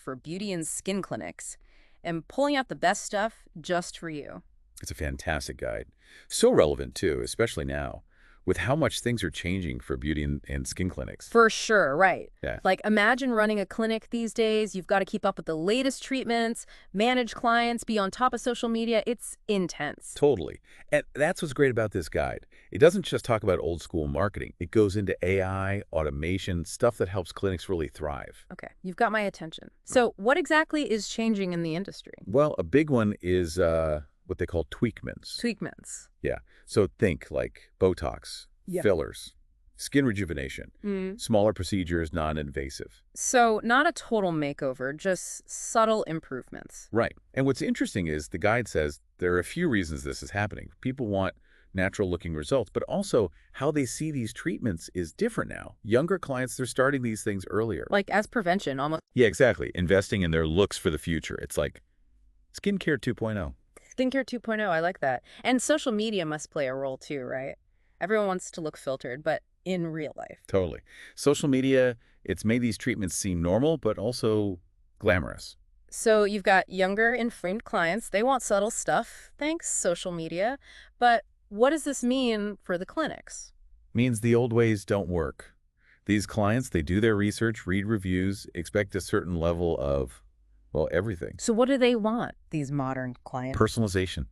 for beauty and skin clinics and pulling out the best stuff just for you. It's a fantastic guide. So relevant, too, especially now, with how much things are changing for beauty and skin clinics. For sure, right. Yeah, Like imagine running a clinic these days. You've got to keep up with the latest treatments, manage clients, be on top of social media. It's intense. totally. And that's what's great about this guide. It doesn't just talk about old school marketing. It goes into AI, automation, stuff that helps clinics really thrive. Okay, you've got my attention. So what exactly is changing in the industry? Well, a big one is what they call tweakments. Tweakments. Yeah. So think like Botox, Yeah. fillers, skin rejuvenation, Mm. smaller procedures, non-invasive. So not a total makeover, just subtle improvements. Right. And what's interesting is the guide says there are a few reasons this is happening. People want natural-looking results, but also how they see these treatments is different now. Younger clients, they're starting these things earlier. Like as prevention, almost. Yeah, exactly. Investing in their looks for the future. It's like skincare 2.0. Skincare 2.0, I like that. And social media must play a role too, right? Everyone wants to look filtered, but in real life. Totally. Social media, it's made these treatments seem normal, but also glamorous. So you've got younger inframed clients. They want subtle stuff, thanks social media. But what does this mean for the clinics? Means the old ways don't work. These clients, they do their research, read reviews, expect a certain level of, well, everything. So what do they want, these modern clients? Personalization.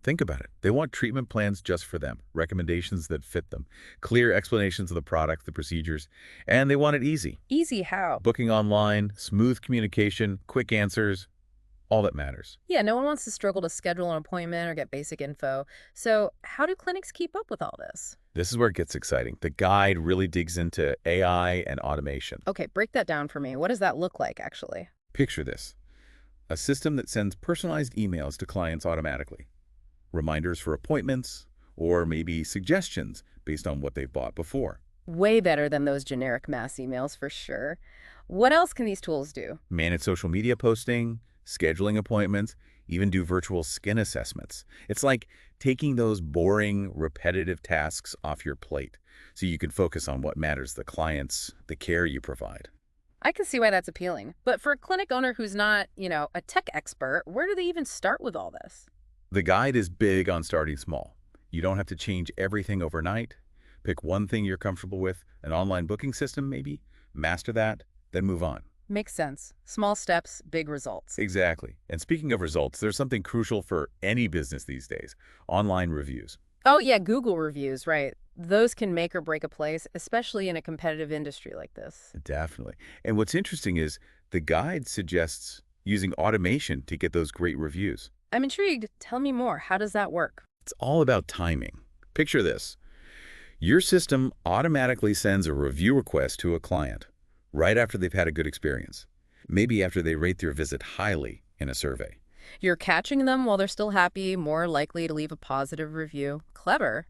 Think about it. They want treatment plans just for them, recommendations that fit them, clear explanations of the product, the procedures, and they want it easy. Easy how? Booking online, smooth communication, quick answers, all that matters. Yeah, no one wants to struggle to schedule an appointment or get basic info. So how do clinics keep up with all this? This is where it gets exciting. The guide really digs into AI and automation. Okay, break that down for me. What does that look like, actually? Picture this. A system that sends personalized emails to clients automatically. Reminders for appointments, or maybe suggestions based on what they've bought before. Way better than those generic mass emails for sure. What else can these tools do? Manage social media posting, scheduling appointments, even do virtual skin assessments. It's like taking those boring, repetitive tasks off your plate so you can focus on what matters, the clients, the care you provide. I can see why that's appealing. But for a clinic owner who's not, a tech expert, where do they even start with all this? The guide is big on starting small. You don't have to change everything overnight. Pick one thing you're comfortable with, an online booking system maybe, master that, then move on. Makes sense. Small steps, big results. Exactly. And speaking of results, there's something crucial for any business these days, online reviews. Oh, yeah, Google reviews, right. Those can make or break a place, especially in a competitive industry like this. Definitely. And what's interesting is the guide suggests using automation to get those great reviews. I'm intrigued. Tell me more. How does that work? It's all about timing. Picture this. Your system automatically sends a review request to a client right after they've had a good experience, maybe after they rate their visit highly in a survey. You're catching them while they're still happy, more likely to leave a positive review. Clever.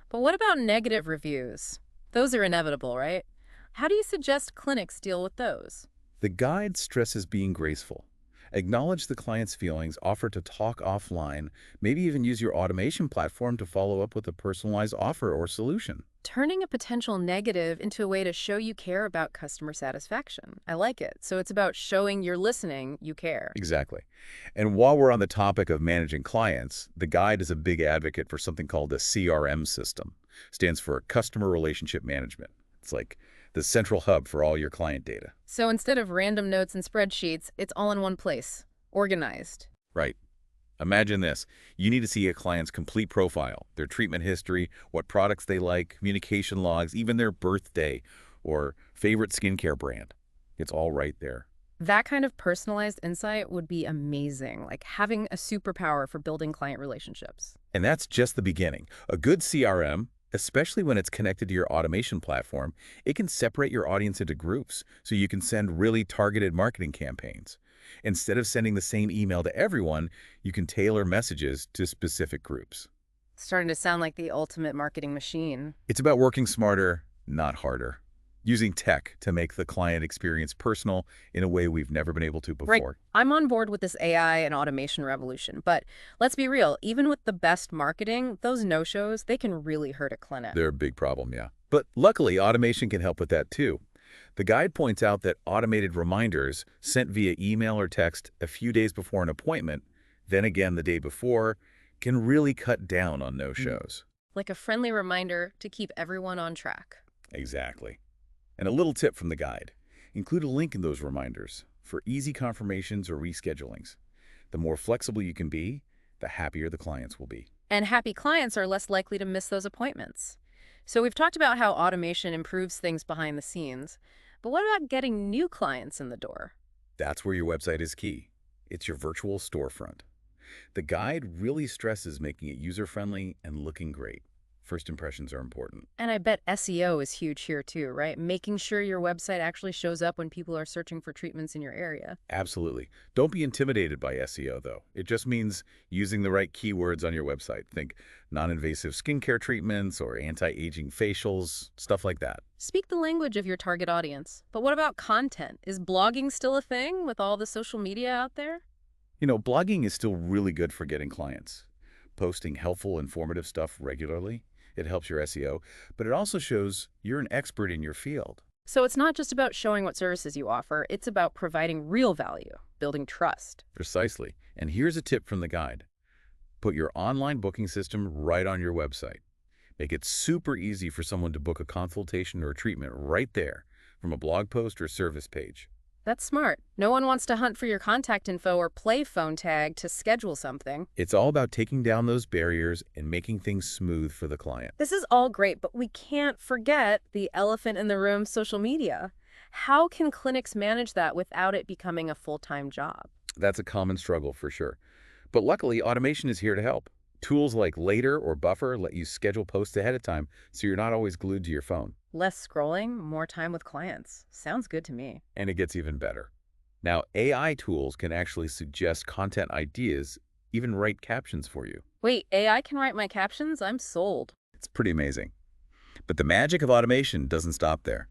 But what about negative reviews? Those are inevitable, right? How do you suggest clinics deal with those? The guide stresses being graceful. Acknowledge the client's feelings, offer to talk offline, maybe even use your automation platform to follow up with a personalized offer or solution. Turning a potential negative into a way to show you care about customer satisfaction. I like it. So it's about showing you're listening, you care. Exactly. And while we're on the topic of managing clients, the guide is a big advocate for something called a CRM system. Stands for Customer Relationship Management. It's like the central hub for all your client data. So instead of random notes and spreadsheets, it's all in one place, organized. Right. Imagine this. You need to see a client's complete profile, their treatment history, what products they like, communication logs, even their birthday or favorite skincare brand. It's all right there. That kind of personalized insight would be amazing, like having a superpower for building client relationships. And that's just the beginning. A good CRM, especially when it's connected to your automation platform, it can separate your audience into groups so you can send really targeted marketing campaigns. Instead of sending the same email to everyone, you can tailor messages to specific groups. Starting to sound like the ultimate marketing machine. It's about working smarter, not harder. Using tech to make the client experience personal in a way we've never been able to before. Right. I'm on board with this AI and automation revolution, but let's be real, even with the best marketing, those no-shows, they can really hurt a clinic. They're a big problem, yeah. But luckily, automation can help with that too. The guide points out that automated reminders sent via email or text a few days before an appointment, then again the day before, can really cut down on no-shows. Like a friendly reminder to keep everyone on track. Exactly. And a little tip from the guide. Include a link in those reminders for easy confirmations or reschedulings. The more flexible you can be, the happier the clients will be. And happy clients are less likely to miss those appointments. So we've talked about how automation improves things behind the scenes, but what about getting new clients in the door? That's where your website is key. It's your virtual storefront. The guide really stresses making it user-friendly and looking great. First impressions are important. And I bet SEO is huge here too, right? Making sure your website actually shows up when people are searching for treatments in your area. Absolutely. Don't be intimidated by SEO, though. It just means using the right keywords on your website. Think non-invasive skincare treatments or anti-aging facials, stuff like that. Speak the language of your target audience. But what about content? Is blogging still a thing with all the social media out there? Blogging is still really good for getting clients. Posting helpful, informative stuff regularly, it helps your SEO, but it also shows you're an expert in your field. So it's not just about showing what services you offer, it's about providing real value, building trust. Precisely. And here's a tip from the guide. Put your online booking system right on your website. Make it super easy for someone to book a consultation or a treatment right there from a blog post or service page. That's smart. No one wants to hunt for your contact info or play phone tag to schedule something. It's all about taking down those barriers and making things smooth for the client. This is all great, but we can't forget the elephant in the room, social media. How can clinics manage that without it becoming a full-time job? That's a common struggle for sure. But luckily, automation is here to help. Tools like Later or Buffer let you schedule posts ahead of time so you're not always glued to your phone. Less scrolling, more time with clients. Sounds good to me. And it gets even better. Now, AI tools can actually suggest content ideas, even write captions for you. Wait, AI can write my captions? I'm sold. It's pretty amazing. But the magic of automation doesn't stop there.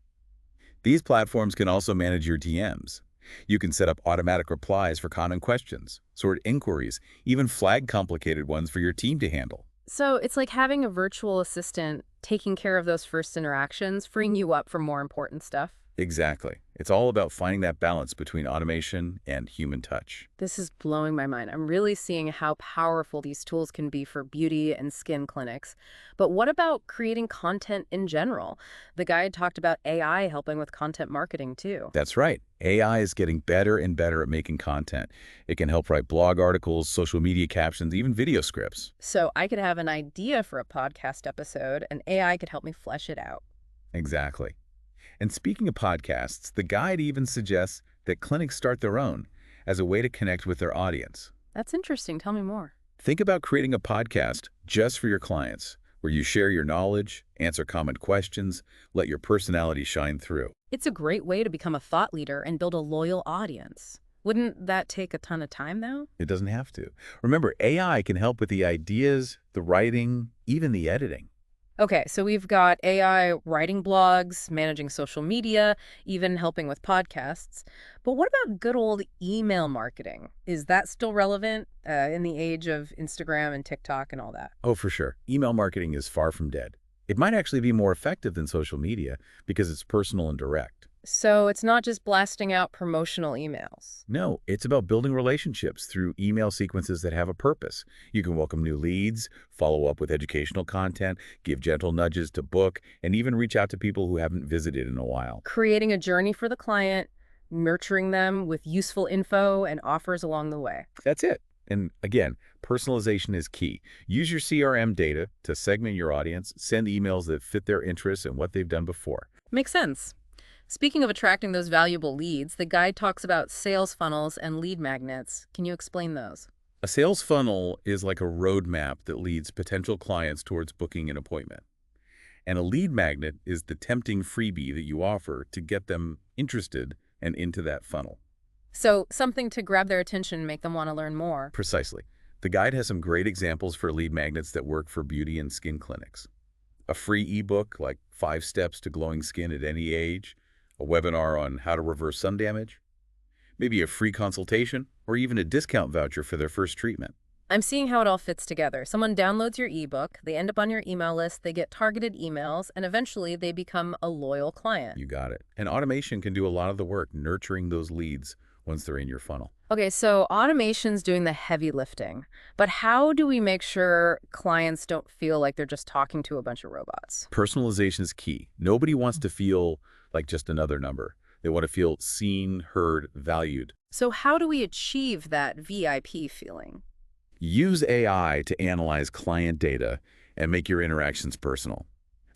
These platforms can also manage your DMs. You can set up automatic replies for common questions, sort inquiries, even flag complicated ones for your team to handle. So it's like having a virtual assistant taking care of those first interactions, freeing you up for more important stuff. Exactly. It's all about finding that balance between automation and human touch. This is blowing my mind. I'm really seeing how powerful these tools can be for beauty and skin clinics. But what about creating content in general? The guide talked about AI helping with content marketing too. That's right. AI is getting better and better at making content. It can help write blog articles, social media captions, even video scripts. So I could have an idea for a podcast episode and AI could help me flesh it out. Exactly. And speaking of podcasts, the guide even suggests that clinics start their own as a way to connect with their audience. That's interesting. Tell me more. Think about creating a podcast just for your clients, where you share your knowledge, answer common questions, let your personality shine through. It's a great way to become a thought leader and build a loyal audience. Wouldn't that take a ton of time, though? It doesn't have to. Remember, AI can help with the ideas, the writing, even the editing. Okay, so we've got AI writing blogs, managing social media, even helping with podcasts. But what about good old email marketing? Is that still relevant in the age of Instagram and TikTok and all that? Oh, for sure. Email marketing is far from dead. It might actually be more effective than social media because it's personal and direct. So it's not just blasting out promotional emails. No, it's about building relationships through email sequences that have a purpose. You can welcome new leads, follow up with educational content, give gentle nudges to book, and even reach out to people who haven't visited in a while. Creating a journey for the client, nurturing them with useful info and offers along the way. That's it. And again, personalization is key. Use your CRM data to segment your audience, send emails that fit their interests and what they've done before. Makes sense. Speaking of attracting those valuable leads, the guide talks about sales funnels and lead magnets. Can you explain those? A sales funnel is like a roadmap that leads potential clients towards booking an appointment. And a lead magnet is the tempting freebie that you offer to get them interested and into that funnel. So something to grab their attention and make them want to learn more. Precisely. The guide has some great examples for lead magnets that work for beauty and skin clinics. A free ebook like 5 Steps to Glowing Skin at Any Age, a webinar on how to reverse sun damage, maybe a free consultation, or even a discount voucher for their first treatment. I'm seeing how it all fits together. Someone downloads your ebook, they end up on your email list, they get targeted emails, and eventually they become a loyal client. You got it. And automation can do a lot of the work nurturing those leads once they're in your funnel. Okay, so automation's doing the heavy lifting, but how do we make sure clients don't feel like they're just talking to a bunch of robots? Personalization is key. Nobody wants to feel like just another number. They want to feel seen, heard, valued. So how do we achieve that VIP feeling? Use AI to analyze client data and make your interactions personal.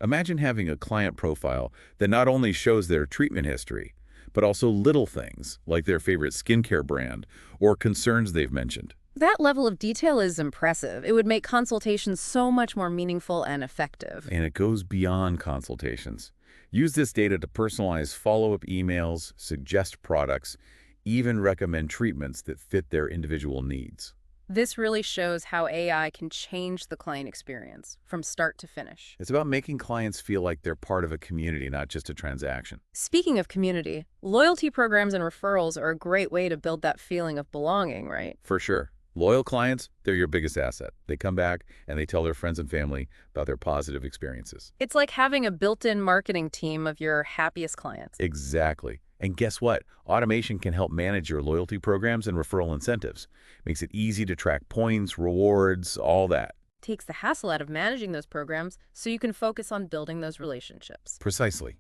Imagine having a client profile that not only shows their treatment history, but also little things like their favorite skincare brand or concerns they've mentioned. That level of detail is impressive. It would make consultations so much more meaningful and effective. And it goes beyond consultations. Use this data to personalize follow-up emails, suggest products, even recommend treatments that fit their individual needs. This really shows how AI can change the client experience from start to finish. It's about making clients feel like they're part of a community, not just a transaction. Speaking of community, loyalty programs and referrals are a great way to build that feeling of belonging, right? For sure. Loyal clients, they're your biggest asset. They come back and they tell their friends and family about their positive experiences. It's like having a built-in marketing team of your happiest clients. Exactly. And guess what? Automation can help manage your loyalty programs and referral incentives. Makes it easy to track points, rewards, all that. Takes the hassle out of managing those programs so you can focus on building those relationships. Precisely.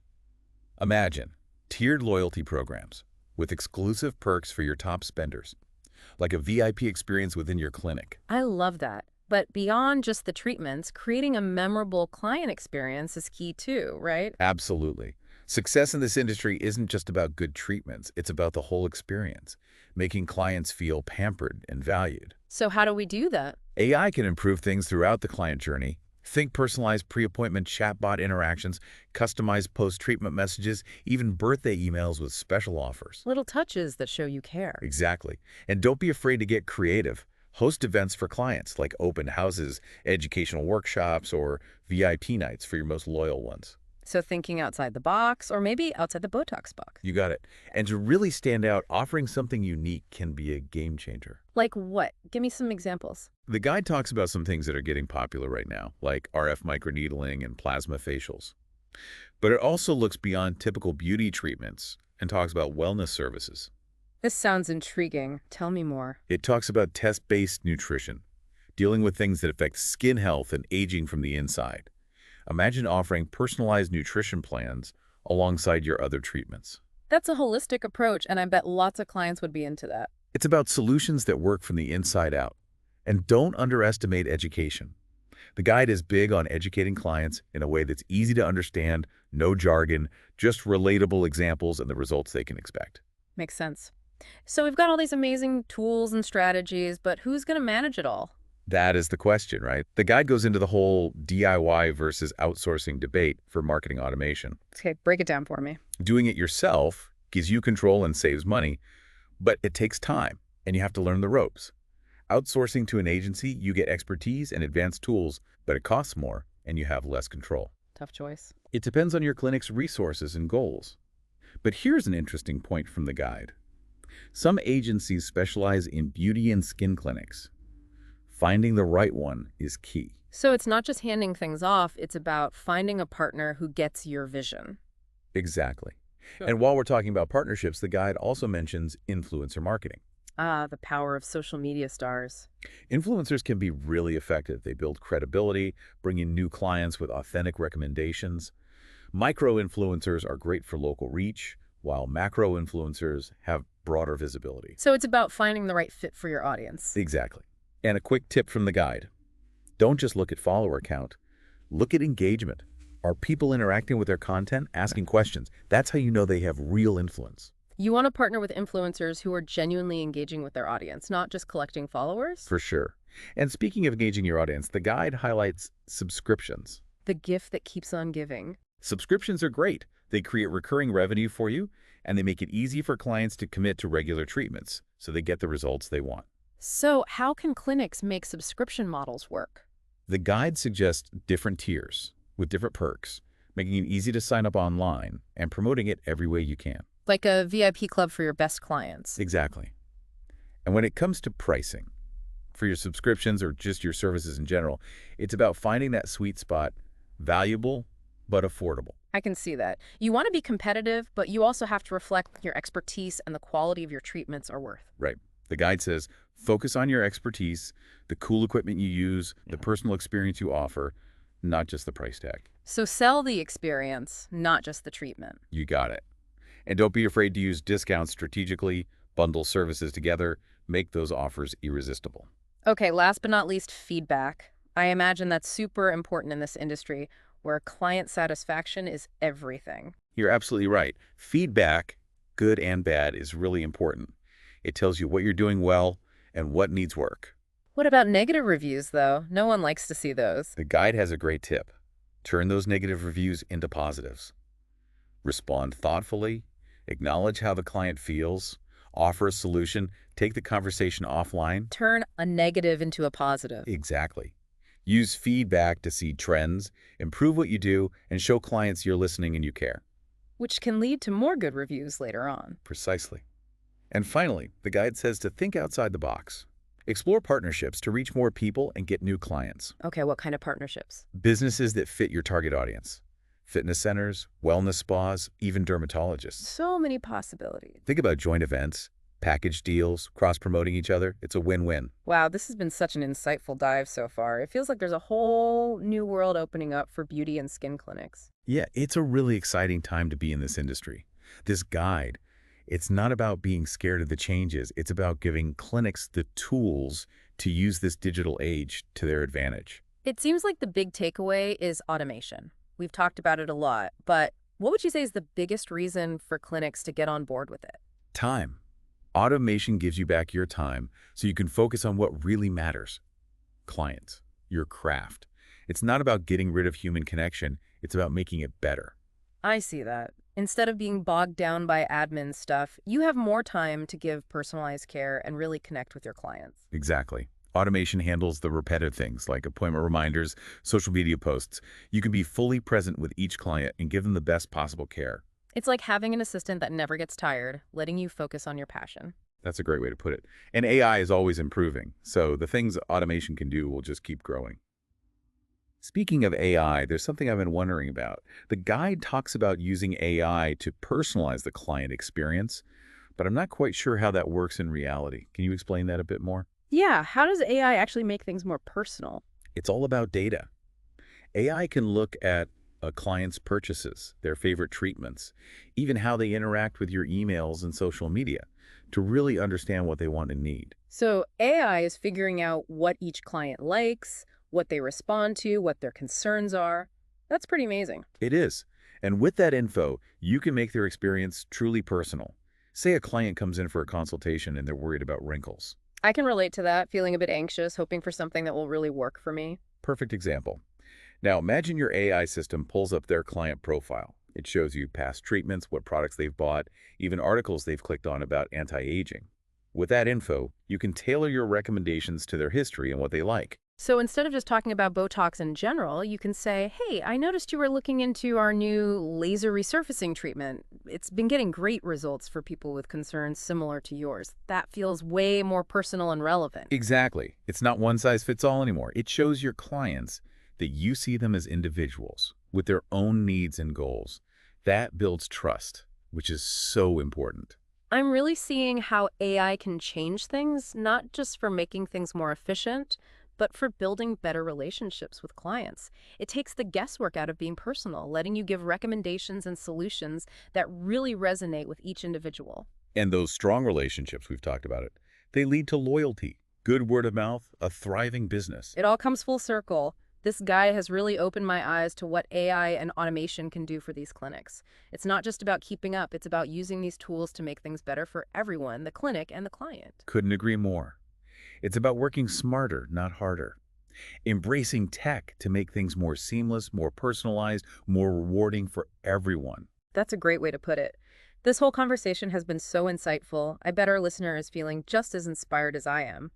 Imagine tiered loyalty programs with exclusive perks for your top spenders, like a VIP experience within your clinic. I love that. But beyond just the treatments, creating a memorable client experience is key too, right? Absolutely. Success in this industry isn't just about good treatments, it's about the whole experience, making clients feel pampered and valued. So how do we do that? AI can improve things throughout the client journey. Think personalized pre-appointment chatbot interactions, customized post-treatment messages, even birthday emails with special offers. Little touches that show you care. Exactly. And don't be afraid to get creative. Host events for clients like open houses, educational workshops, or VIP nights for your most loyal ones. So thinking outside the box, or maybe outside the Botox box. You got it. And to really stand out, offering something unique can be a game changer. Like what? Give me some examples. The guide talks about some things that are getting popular right now, like RF microneedling and plasma facials. But it also looks beyond typical beauty treatments and talks about wellness services. This sounds intriguing. Tell me more. It talks about test-based nutrition, dealing with things that affect skin health and aging from the inside. Imagine offering personalized nutrition plans alongside your other treatments. That's a holistic approach, and I bet lots of clients would be into that. It's about solutions that work from the inside out. And don't underestimate education. The guide is big on educating clients in a way that's easy to understand, no jargon, just relatable examples and the results they can expect. Makes sense. So we've got all these amazing tools and strategies, but who's going to manage it all? That is the question, right? The guide goes into the whole DIY versus outsourcing debate for marketing automation. Okay, break it down for me. Doing it yourself gives you control and saves money, but it takes time, and you have to learn the ropes. Outsourcing to an agency, you get expertise and advanced tools, but it costs more, and you have less control. Tough choice. It depends on your clinic's resources and goals. But here's an interesting point from the guide. Some agencies specialize in beauty and skin clinics. Finding the right one is key. So it's not just handing things off, it's about finding a partner who gets your vision. Exactly. Sure. And while we're talking about partnerships, the guide also mentions influencer marketing. Ah, the power of social media stars. Influencers can be really effective. They build credibility, bring in new clients with authentic recommendations. Micro-influencers are great for local reach, while macro-influencers have broader visibility. So it's about finding the right fit for your audience. Exactly. And a quick tip from the guide. Don't just look at follower count. Look at engagement. Are people interacting with their content, asking questions? That's how you know they have real influence. You want to partner with influencers who are genuinely engaging with their audience, not just collecting followers? For sure. And speaking of engaging your audience, the guide highlights subscriptions. The gift that keeps on giving. Subscriptions are great. They create recurring revenue for you, and they make it easy for clients to commit to regular treatments, so they get the results they want. So how can clinics make subscription models work? The guide suggests different tiers with different perks, making it easy to sign up online and promoting it every way you can. Like a VIP club for your best clients. Exactly. And when it comes to pricing, for your subscriptions or just your services in general. It's about finding that sweet spot, valuable but affordable. I can see that. You want to be competitive, but you also have to reflect what your expertise and the quality of your treatments are worth. Right. The guide says, focus on your expertise, the cool equipment you use, the personal experience you offer, not just the price tag. So sell the experience, not just the treatment. You got it. And don't be afraid to use discounts strategically, bundle services together, make those offers irresistible. Okay, last but not least, feedback. I imagine that's super important in this industry where client satisfaction is everything. You're absolutely right. Feedback, good and bad, is really important. It tells you what you're doing well and what needs work. What about negative reviews, though? No one likes to see those. The guide has a great tip. Turn those negative reviews into positives. Respond thoughtfully, acknowledge how the client feels, offer a solution, take the conversation offline. Turn a negative into a positive. Exactly. Use feedback to see trends, improve what you do, and show clients you're listening and you care. Which can lead to more good reviews later on. Precisely. And finally, the guide says to think outside the box. Explore partnerships to reach more people and get new clients. Okay, what kind of partnerships? Businesses that fit your target audience. Fitness centers, wellness spas, even dermatologists. So many possibilities. Think about joint events, package deals, cross-promoting each other. It's a win-win. Wow, this has been such an insightful dive so far. It feels like there's a whole new world opening up for beauty and skin clinics. Yeah, it's a really exciting time to be in this industry. This guide, it's not about being scared of the changes. It's about giving clinics the tools to use this digital age to their advantage. It seems like the big takeaway is automation. We've talked about it a lot, but what would you say is the biggest reason for clinics to get on board with it? Time. Automation gives you back your time so you can focus on what really matters. Clients, your craft. It's not about getting rid of human connection. It's about making it better. I see that. Instead of being bogged down by admin stuff, you have more time to give personalized care and really connect with your clients. Exactly. Automation handles the repetitive things like appointment reminders, social media posts. You can be fully present with each client and give them the best possible care. It's like having an assistant that never gets tired, letting you focus on your passion. That's a great way to put it. And AI is always improving, so the things automation can do will just keep growing. Speaking of AI, there's something I've been wondering about. The guide talks about using AI to personalize the client experience, but I'm not quite sure how that works in reality. Can you explain that a bit more? Yeah, how does AI actually make things more personal? It's all about data. AI can look at a client's purchases, their favorite treatments, even how they interact with your emails and social media to really understand what they want and need. So AI is figuring out what each client likes, what they respond to, what their concerns are. That's pretty amazing. It is. And with that info, you can make their experience truly personal. Say a client comes in for a consultation and they're worried about wrinkles. I can relate to that, feeling a bit anxious, hoping for something that will really work for me. Perfect example. Now imagine your AI system pulls up their client profile. It shows you past treatments, what products they've bought, even articles they've clicked on about anti-aging. With that info, you can tailor your recommendations to their history and what they like. So instead of just talking about Botox in general, you can say, hey, I noticed you were looking into our new laser resurfacing treatment. It's been getting great results for people with concerns similar to yours. That feels way more personal and relevant. Exactly. It's not one size fits all anymore. It shows your clients that you see them as individuals with their own needs and goals. That builds trust, which is so important. I'm really seeing how AI can change things, not just for making things more efficient, but for building better relationships with clients. It takes the guesswork out of being personal, letting you give recommendations and solutions that really resonate with each individual. And those strong relationships, we've talked about it, they lead to loyalty, good word of mouth, a thriving business. It all comes full circle. This guide has really opened my eyes to what AI and automation can do for these clinics. It's not just about keeping up, it's about using these tools to make things better for everyone, the clinic and the client. Couldn't agree more. It's about working smarter, not harder. Embracing tech to make things more seamless, more personalized, more rewarding for everyone. That's a great way to put it. This whole conversation has been so insightful. I bet our listener is feeling just as inspired as I am.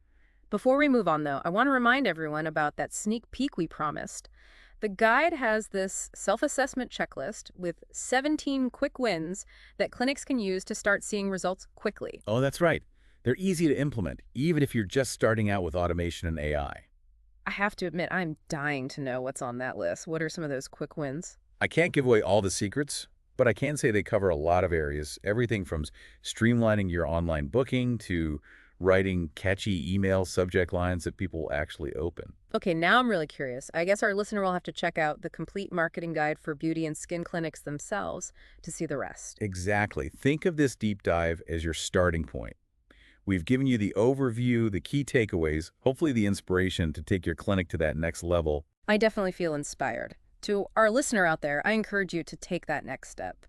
Before we move on, though, I want to remind everyone about that sneak peek we promised. The guide has this self-assessment checklist with 17 quick wins that clinics can use to start seeing results quickly. Oh, that's right. They're easy to implement, even if you're just starting out with automation and AI. I have to admit, I'm dying to know what's on that list. What are some of those quick wins? I can't give away all the secrets, but I can say they cover a lot of areas, everything from streamlining your online booking to writing catchy email subject lines that people will actually open. Okay, now I'm really curious. I guess our listener will have to check out the complete marketing guide for beauty and skin clinics themselves to see the rest. Exactly. Think of this deep dive as your starting point. We've given you the overview, the key takeaways, hopefully the inspiration to take your clinic to that next level. I definitely feel inspired. To our listener out there, I encourage you to take that next step.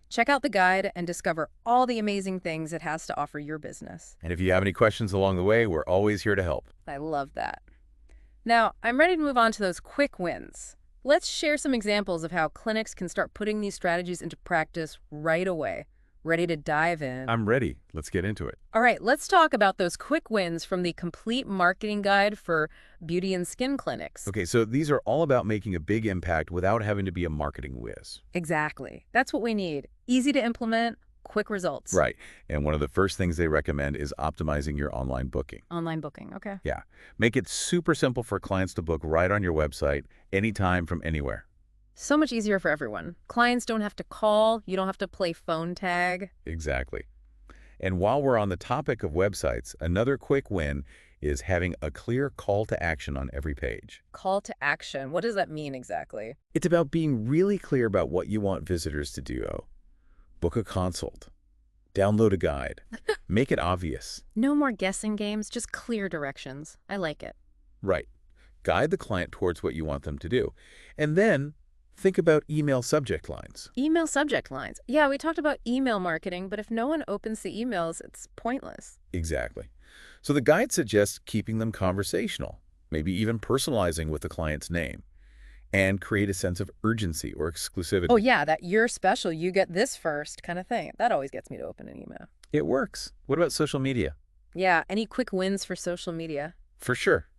Check out the guide and discover all the amazing things it has to offer your business. And if you have any questions along the way, we're always here to help. I love that. Now, I'm ready to move on to those quick wins. Let's share some examples of how clinics can start putting these strategies into practice right away. Ready to dive in? I'm ready. Let's get into it. All right, let's talk about those quick wins from the complete marketing guide for beauty and skin clinics. Okay, so these are all about making a big impact without having to be a marketing whiz. Exactly. That's what we need. Easy to implement, quick results. Right. And one of the first things they recommend is optimizing your online booking. Online booking, okay. Yeah. Make it super simple for clients to book right on your website, anytime from anywhere. So much easier for everyone. Clients don't have to call. You don't have to play phone tag. Exactly. And while we're on the topic of websites, another quick win is having a clear call to action on every page. Call to action. What does that mean exactly? It's about being really clear about what you want visitors to do. Book a consult. Download a guide. Make it obvious. No more guessing games, just clear directions. I like it. Right. Guide the client towards what you want them to do. And then think about email subject lines. Email subject lines. Yeah, we talked about email marketing, but if no one opens the emails, it's pointless. Exactly. So the guide suggests keeping them conversational, maybe even personalizing with the client's name, and create a sense of urgency or exclusivity. Oh yeah, that you're special, you get this first kind of thing. That always gets me to open an email. It works. What about social media? Yeah, any quick wins for social media? For sure.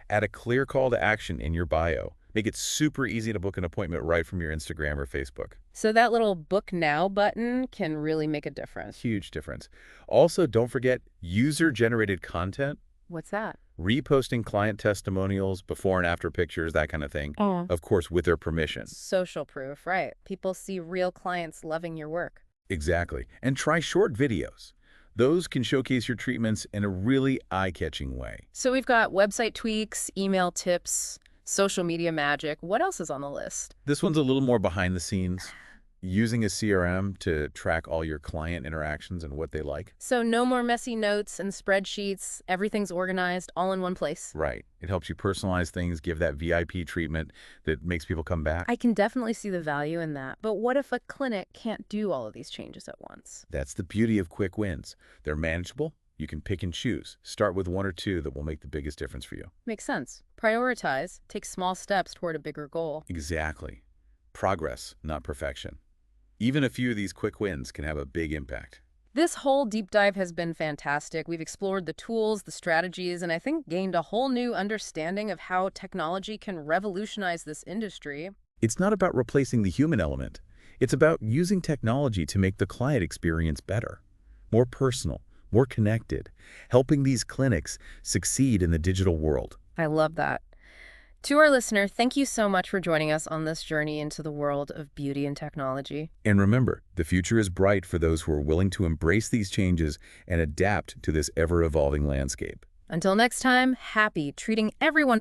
Add a clear call to action in your bio. Make it super easy to book an appointment right from your Instagram or Facebook. So that little book now button can really make a difference. Huge difference. Also, don't forget user-generated content. What's that? Reposting client testimonials, before and after pictures, that kind of thing. Of course, with their permission. Social proof, right. People see real clients loving your work. Exactly. And try short videos. Those can showcase your treatments in a really eye-catching way. So we've got website tweaks, email tips, social media magic. What else is on the list? This one's a little more behind the scenes. Using a CRM to track all your client interactions and what they like. So no more messy notes and spreadsheets. Everything's organized all in one place. Right. It helps you personalize things, give that VIP treatment that makes people come back. I can definitely see the value in that. But what if a clinic can't do all of these changes at once? That's the beauty of quick wins. They're manageable. You can pick and choose. Start with one or two that will make the biggest difference for you. Makes sense. Prioritize. Take small steps toward a bigger goal. Exactly. Progress, not perfection. Even a few of these quick wins can have a big impact. This whole deep dive has been fantastic. We've explored the tools, the strategies, and I think gained a whole new understanding of how technology can revolutionize this industry. It's not about replacing the human element. It's about using technology to make the client experience better, more personal, more connected, helping these clinics succeed in the digital world. I love that. To our listener, thank you so much for joining us on this journey into the world of beauty and technology. And remember, the future is bright for those who are willing to embrace these changes and adapt to this ever-evolving landscape. Until next time, happy treating everyone